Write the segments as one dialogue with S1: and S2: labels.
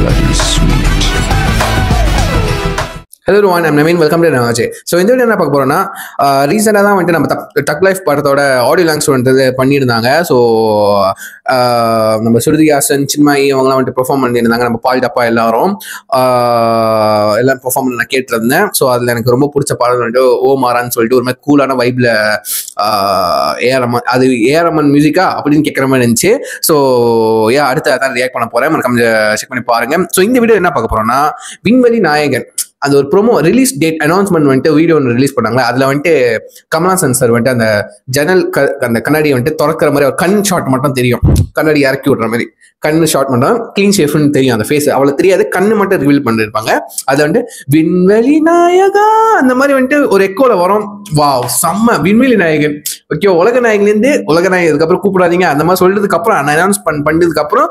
S1: bloody sweet.
S2: Hello everyone, I'm Naveen. Welcome to Navaje. So இந்த video என்ன பார்க்க போறோம்னா ரீசெண்டாக தான் வந்துட்டு நம்ம டக் லைஃப் படத்தோட ஆடியோ லான்ச் வந்துட்டு பண்ணியிருந்தாங்க. ஸோ நம்ம சுருதிஹாசன், சின்மயி அவங்களாம் வந்துட்டு பெர்ஃபார்ம் பண்ணியிருந்தாங்க. நம்ம பால் டப்பா எல்லாம் பெர்ஃபார்ம் பண்ண நான் கேட்டிருந்தேன். ஸோ அதில் எனக்கு ரொம்ப பிடிச்ச பாடல் வந்துட்டு ஓ மாறான்னு சொல்லிட்டு ஒரு மாதிரி கூலான வைப்ல அது ஏஆர்எம்என் மியூசிக்கா அப்படின்னு கேட்குற மாதிரி இருந்துச்சு. ஸோ அடுத்து அதான் ரியாக்ட் பண்ண போறேன். மறக்காம செக் பண்ணி பாருங்க. ஸோ இந்த வீடியோ என்ன பார்க்க போறோம்னா விண்வெளி நாயகன் அந்த ஒரு ப்ரோமோ ரிலீஸ் டேட் அனௌன்ஸ்மெண்ட் வந்துட்டு வீடியோ ஒன்று ரிலீஸ் பண்ணாங்க. அதில் வந்துட்டு கமல்ஹாசன் சார் வந்துட்டு அந்த ஜன்னல் அந்த கண்ணாடியை வந்துட்டு திறக்கிற மாதிரி ஒரு கண் ஷாட் மட்டும் தெரியும். கண்ணாடி இறக்கி விடுற மாதிரி கண்ணு ஷாட் மட்டும் கிளீன் ஷேஃப்னு தெரியும். அந்த ஃபேஸ் அவ்வளோ தெரியாது, கண்ணு மட்டும் ரிவீல் பண்ணிருப்பாங்க. அது வந்துட்டு விண்வெளி நாயகா அந்த மாதிரி வந்துட்டு ஒரு எக்கோல வரும். வாவ் செம்ம விண்வெளி நாயகன். ஓகே, உலக நாயகன்லேருந்து உலக நாயகன் அதுக்கப்புறம் கூப்பிடாதீங்க அந்த மாதிரி சொல்றதுக்கு அப்புறம் அனௌன்ஸ் பண்ணதுக்கு அப்புறம்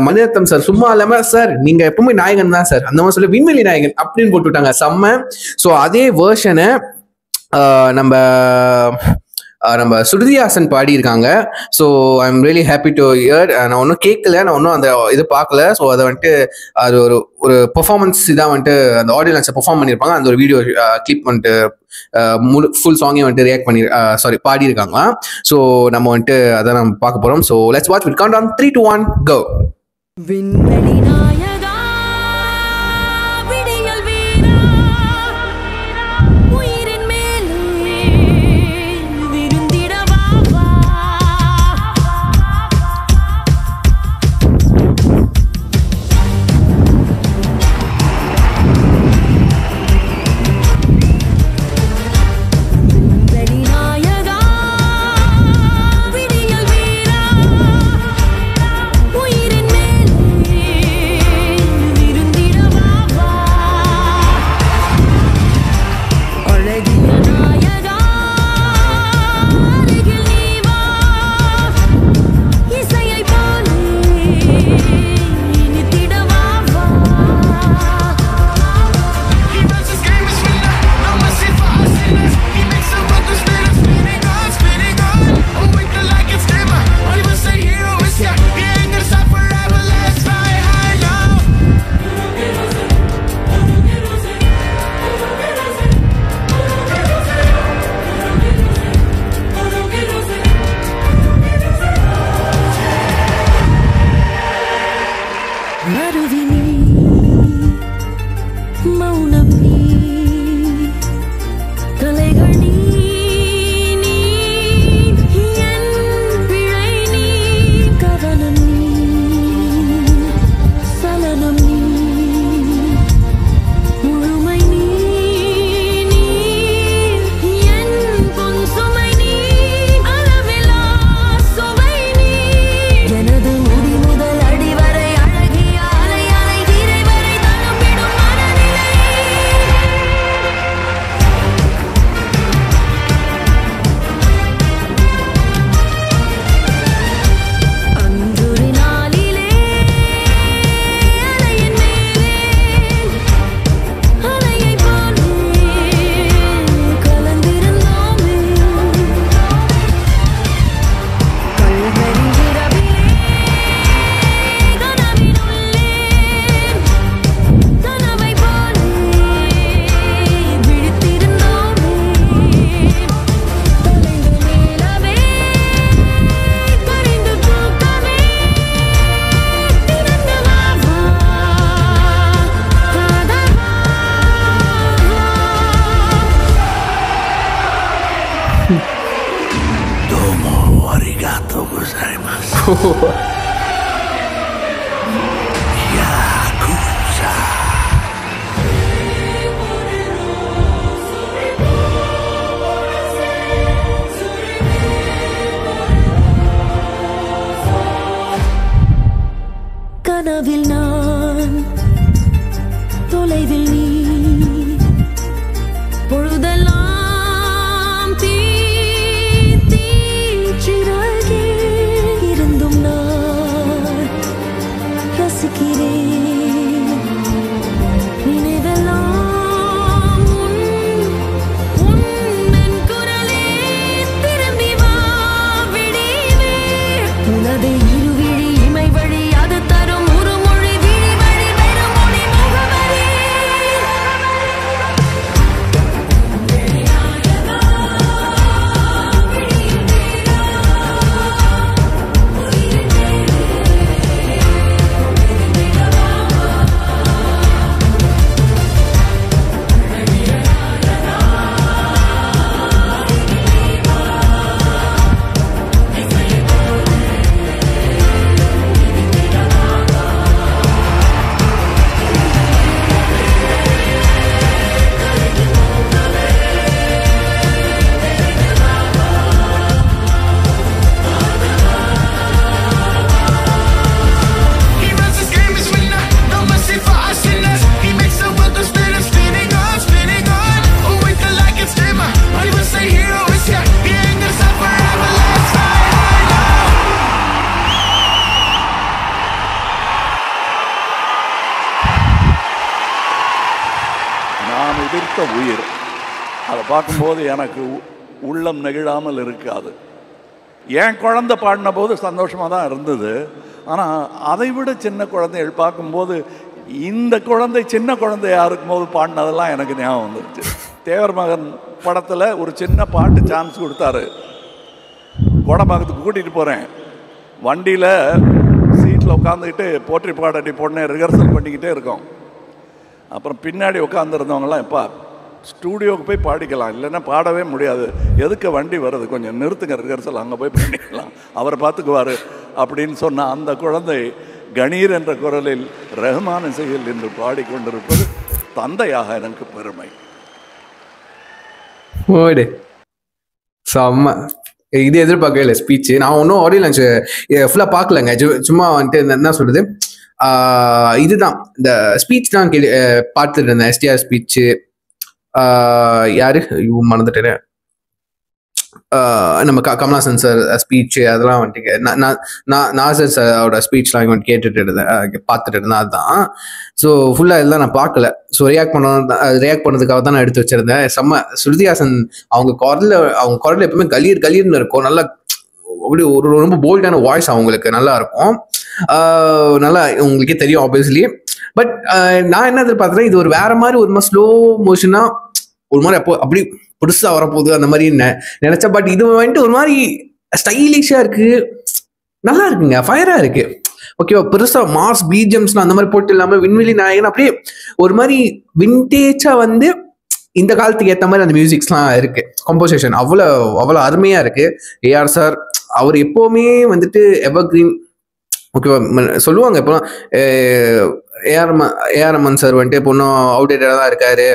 S2: மணிரத்னம் சார் சும்மா இல்லாம சார் நீங்க எப்பவுமே நாயகன் தான் சார் அந்த மாதிரி சொல்லி விண்வெளி நாயகன் அப்படின்னு போட்டுவிட்டாங்க. செம்ம. ஸோ அதே வேர்ஷனை நம்ம சுருதிஹாசன் பாடியிருக்காங்க. So I am really happy to hear. நான் ஒன்றும் கேட்கல, நான் ஒன்றும் அந்த இது பார்க்கல. ஸோ அதை வந்துட்டு அது ஒரு பெர்ஃபார்மன்ஸ் இதாக வந்துட்டு அந்த ஆடியோ லான்ச்சை பெர்ஃபார்ம் பண்ணியிருப்பாங்க. அந்த ஒரு வீடியோ கிளிப் வந்துட்டு ஃபுல் சாங்கே வந்துட்டு பாடியிருக்காங்க. ஸோ நம்ம வந்துட்டு அதை நம்ம பார்க்க போகிறோம். So let's watch with count on 3, 2, 1 go.
S3: கனவில் நான், தொலைவில் நீ, பொழுதெல்லாம் தீச்சிறகே இருந்தும் நான் ரசிக்கிறேன். நினைவெல்லாம் உன் குரலே திரும்பி வா விடிவே. உனது இருவிழி இமை வழி அது தரும் ஒரு மொழி
S1: உதிர்த்த உயிர். அதை பார்க்கும்போது எனக்கு உள்ளம் நெகிழாமல் இருக்காது. என் குழந்தை பாடின போது சந்தோஷமாக தான் இருந்தது. ஆனால் அதை விட சின்ன குழந்தைகள் பார்க்கும்போது இந்த குழந்தை சின்ன குழந்தையாக இருக்கும்போது பாடினதெல்லாம் எனக்கு ஞாபகம் வந்துருச்சு. தேவர் மகன் படத்தில் ஒரு சின்ன பாட்டு சான்ஸ் கொடுத்தாரு. கோடம்பாக்கத்துக்கு கூட்டிகிட்டு போகிறேன். வண்டியில் சீட்டில் உட்காந்துக்கிட்டு போற்றி பாடாட்டி போடனே ரிஹர்சல் பண்ணிக்கிட்டே இருக்கோம். அப்புறம் பின்னாடி உட்காந்துருந்தவங்களாம் எப்பா ஸ்டூடியோவுக்கு போய் பாடிக்கலாம், இல்லைன்னா பாடவே முடியாது, எதுக்கு வண்டி வருது, கொஞ்சம் நிறுத்துங்க ரிஹர்சல், அங்கே போய் பண்ணிக்கலாம், அவரை பார்த்துக்குவார் அப்படின்னு சொன்ன அந்த குழந்தை கணீர் என்ற குரலில் ரஹ்மான் இசையில் என்று பாடிக்கொண்டிருப்பது தந்தையாக எனக்கு பெருமை.
S2: ஓடு செம்ம. இது எதிர்பார்க்கவே இல்லை ஸ்பீச். நான் ஒன்றும் ஆடியோ லான்ச் ஃபுல்லாக பார்க்கலங்க. சும்மா வந்துட்டு என்ன சொல்றது, இதுதான் இந்த ஸ்பீச் தான் பார்த்துட்டு இருந்தேன். எஸ்டிஆர் ஸ்பீச்சு, யாரு மறந்துட்டேன், நம்ம கமல்ஹாசன் சார் ஸ்பீச்சு, அதெல்லாம் வந்துட்டு நாசர் சாரோட ஸ்பீச்லாம் வந்துட்டு கேட்டுட்டு இருந்தேன், பார்த்துட்டு இருந்தேன். அதுதான். ஸோ ஃபுல்லாக இதெல்லாம் நான் பார்க்கல. ஸோ ரியாக்ட் பண்ணதுக்காக தான் நான் எடுத்து வச்சிருந்தேன். செம்ம. ஸ்ருதிஹாசன் அவங்க குரல் எப்பவுமே கலீர்னு இருக்கும். நல்லா அப்படி ஒரு ரொம்ப போல்டான வாய்ஸ் அவங்களுக்கு நல்லா இருக்கும். நல்லா உங்களுக்கே தெரியும் ஆப்வியஸ்லி. பட் நான் என்ன எதிர்பார்த்தேன், இது ஒரு வேற மாதிரி ஒரு மாதிரி ஸ்லோ மோஷனா ஒரு மாதிரி அப்படி புதுசா வரப்போகுது அந்த மாதிரி நினைச்சா. பட் இது வந்துட்டு ஒரு மாதிரி ஸ்டைலிஷா இருக்கு, நல்லா இருக்குங்க, ஃபயரா இருக்கு. ஓகேவா, பெருசா மாஸ் பிஜிஎம்ஸ்லாம் அந்த மாதிரி போட்டு இல்லாம விண்வெளி நாயகன் அப்படியே ஒரு மாதிரி விண்டேஜா வந்து இந்த காலத்துக்கு ஏற்ற மாதிரி அந்த மியூசிக்ஸ்லாம் இருக்கு. கம்போசிஷன் அவ்வளோ அருமையா இருக்கு. ஏஆர் சார் அவர் எப்பவுமே வந்துட்டு எவர் கிரீன். ஓகேவா, சொல்லுவாங்க இப்போலாம் ஏஆர் ரஹ்மான் சார் வந்துட்டு இப்போ இன்னும் அவுடேட்டடாக தான் இருக்காரு,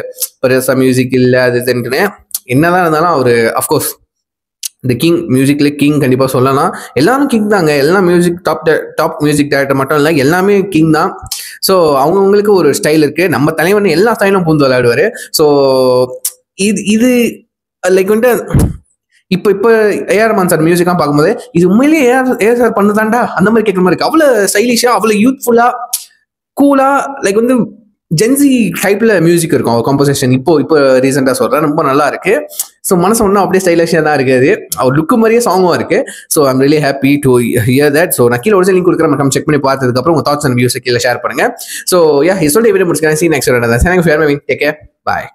S2: பெருசா மியூசிக் இல்லை அது இதுன்ட்டுன்னு. என்னதான் இருந்தாலும் அவரு அஃப்கோர்ஸ் இந்த கிங், மியூசிக்ல கிங் கண்டிப்பா சொல்லலாம். எல்லாரும் கிங் தாங்க. எல்லாம் மியூசிக் டாப் மியூசிக் டைரக்டர் மட்டும் இல்லை, எல்லாமே கிங் தான். ஸோ அவங்கவுங்களுக்கு ஒரு ஸ்டைல் இருக்கு. நம்ம தலைவன் எல்லா ஸ்டைலும் பூந்து விளையாடுவாரு. ஸோ இது லைக் வந்துட்டு இப்போ ஏஆர் ரஹ்மான் சார் மியூசிக்காக பார்க்கும்போது இது உண்மையிலேயே ஏஆர் சார் பண்ணுதாண்டா அந்த மாதிரி கேட்குற மாதிரி இருக்கு. அவ்வளோ ஸ்டைலிஷா, அவ்வளோ யூத்ஃபுல்லா, கூலா, லைக் வந்து ஜென்சி டைப்ல மியூசிக் இருக்கும் அவர் காம்போசிஷன். இப்போ ரீசெண்டாக சொல்றேன், ரொம்ப நல்லா இருக்கு. ஸோ மனசு ஒன்றும் அப்படியே ஸ்டைலிஷாக தான் இருக்குது. அவர் லுக்கு மாதிரியே சாங்கும் இருக்கு. So I'm really happy to hear that. So நான் கீழே ஒரு லிங்க் கொடுக்குறேன், நம்ம செக் பண்ணி பார்த்ததுக்கப்புறம் உங்கள் தாட்ஸ் அண்ட் வியூஸ் கீழே ஷேர் பண்ணுங்க. ஸோ யா, சொல்லிட்டு வீடியோ முடிச்சுக்கிறேன். C next. Thanks for having me. Take care. Bye.